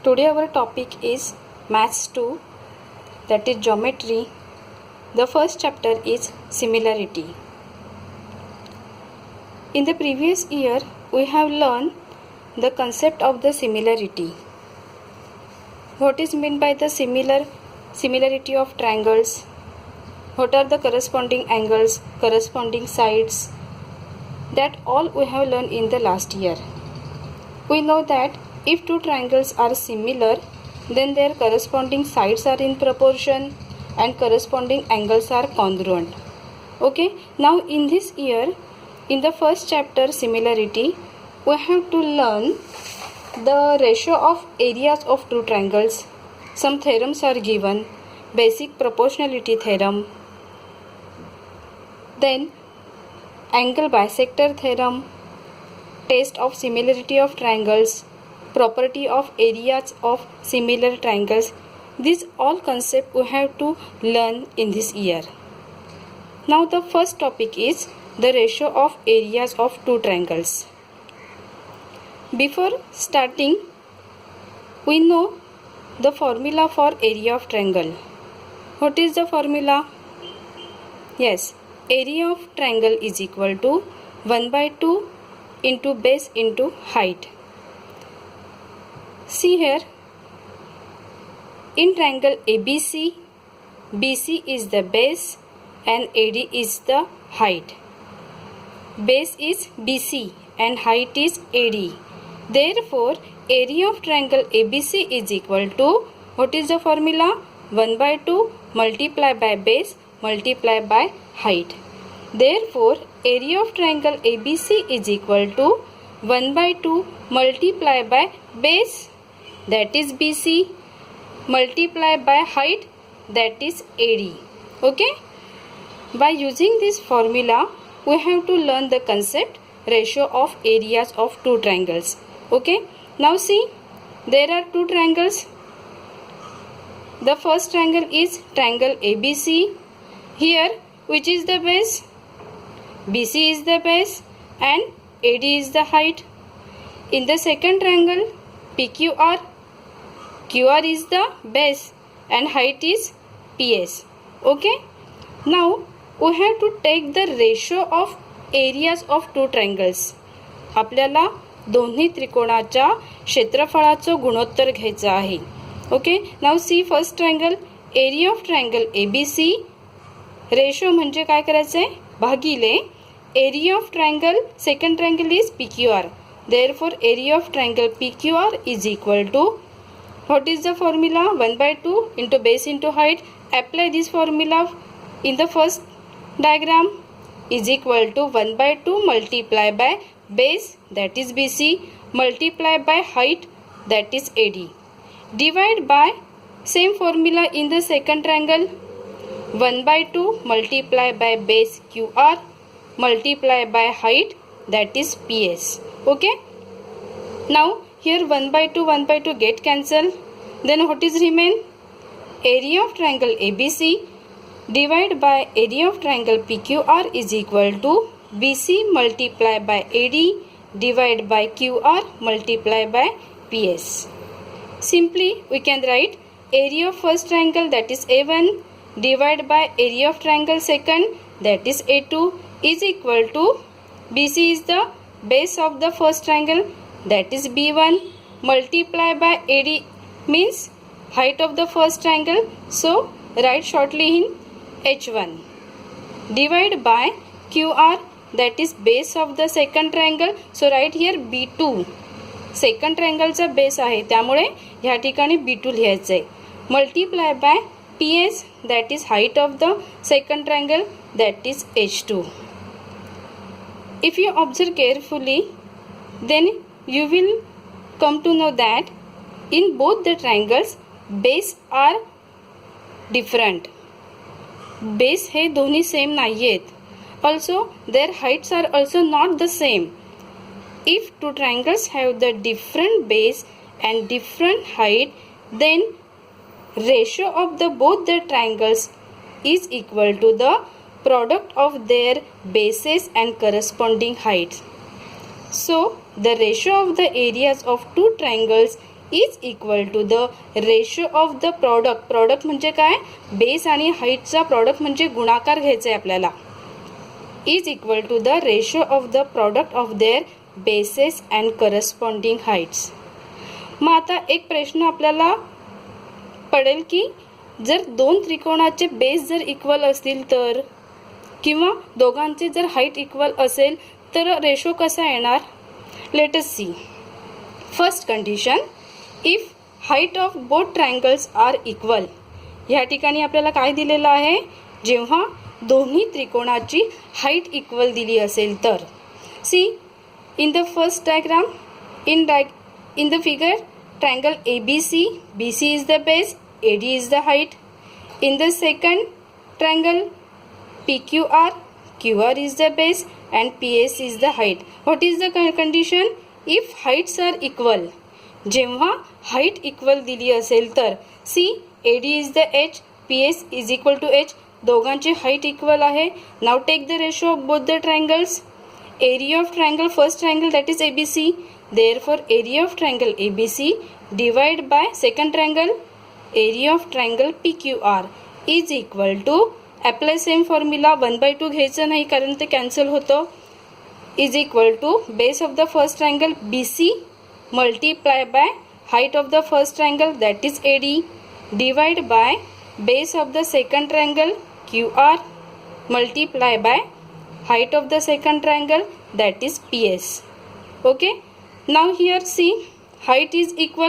Today our topic is Maths 2, that is Geometry. The first chapter is Similarity. In the previous year, we have learned the concept of the similarity. What is meant by the similarity of triangles? What are the corresponding angles, corresponding sides? That all we have learned in the last year. We know that if two triangles are similar, then their corresponding sides are in proportion and corresponding angles are congruent. Okay, now in this year, in the first chapter similarity, we have to learn the ratio of areas of two triangles. Some theorems are given, basic proportionality theorem, then angle bisector theorem, test of similarity of triangles, property of areas of similar triangles. These all concepts we have to learn in this year. Now the first topic is the ratio of areas of two triangles. Before starting, we know the formula for area of triangle. What is the formula? Yes, area of triangle is equal to 1/2 into base into height. See here, in triangle ABC, BC is the base and AD is the height. Base is BC and height is AD. Therefore, area of triangle ABC is equal to, what is the formula? 1/2 multiplied by base multiplied by height. Therefore, area of triangle ABC is equal to 1/2 multiplied by base, that is BC, multiplied by height, that is AD. Okay? By using this formula, we have to learn the concept ratio of areas of two triangles. Okay? Now see, there are two triangles. The first triangle is triangle ABC. Here, which is the base? BC is the base and AD is the height. In the second triangle, PQR, QR is the base and height is PS. Okay? Now we have to take the ratio of areas of two triangles. आपल्याला दोन्ही त्रिकोणाच्या क्षेत्रफळाचं गुणोत्तर घ्यायचं आहे. Okay, now see first triangle, area of triangle ABC, ratio म्हणजे काय करायचं आहे? भागिले area of triangle second triangle is PQR. Therefore, area of triangle PQR is equal to, what is the formula? 1/2 into base into height. Apply this formula in the first diagram, is equal to 1/2 multiplied by base, that is BC, multiplied by height, that is AD. Divide by same formula in the second triangle, 1/2 multiplied by base QR multiplied by height, that is PS. Okay? Now here 1/2 get cancelled. Then what is remain? Area of triangle ABC divided by area of triangle PQR is equal to BC multiplied by AD divided by QR multiplied by PS. Simply we can write area of first triangle, that is A1, divided by area of triangle second, that is A2, is equal to BC is the base of the first triangle, that is B1, multiplied by AD means height of the first triangle, so write shortly in H1, divided by QR, that is base of the second triangle, so write here B2. Second ट्रायंगलचा base आहे त्यामुळे ह्या ठिकाणी B2 लिहायचं आहे. Multiply by PS, that is height of the second triangle, that is H2. If you observe carefully, then you will come to know that in both the triangles base are different. Base हे दोन्ही same नाही आहेत. Also their heights are also not the same. If two triangles have the different base and different height, then ratio of the both the triangles is equal to the product of their bases and corresponding heights. So the ratio of the areas of two triangles is equal to the ratio of the product. Product म्हणजे काय, base आणि हाईटचा product म्हणजे गुणाकार घ्यायचा आहे आपल्याला. Is equal to the ratio of the product of their bases and corresponding heights. मग आता एक प्रश्न आपल्याला पडेल की जर दोन त्रिकोणाचे बेस जर इक्वल असतील तर, किंवा दोघांचे जर हाईट इक्वल असेल तर रेशो कसा येणार. Let us see. First condition, if height of both triangles are equal. ह्या ठिकाणी आपल्याला काय दिलेलं आहे, जेव्हा दोन्ही त्रिकोणाची हाईट इक्वल दिली असेल तर. See in the first diagram, in the figure, triangle ABC, BC is the base, AD is the height. In the second triangle PQR, QR is the base and PS is the height. What is the condition? If heights are equal. जेव्हा height equal दिली असेल तर. See, AD is the H, PS is equal to H. दोघांची height equal आहे. Now take the ratio of both the triangles. Area of triangle, first triangle, that is ABC. Therefore, area of triangle ABC divided by second triangle, area of triangle PQR is equal to, apply same formula, 1/2 घ्यायचं नाही कारण ते cancel होतं. is equal to base of the first triangle BC multiply by height of the first triangle, that is AD, divide by base of the second triangle QR multiply by height of the second triangle, that is PS. Okay, now here see, height is equal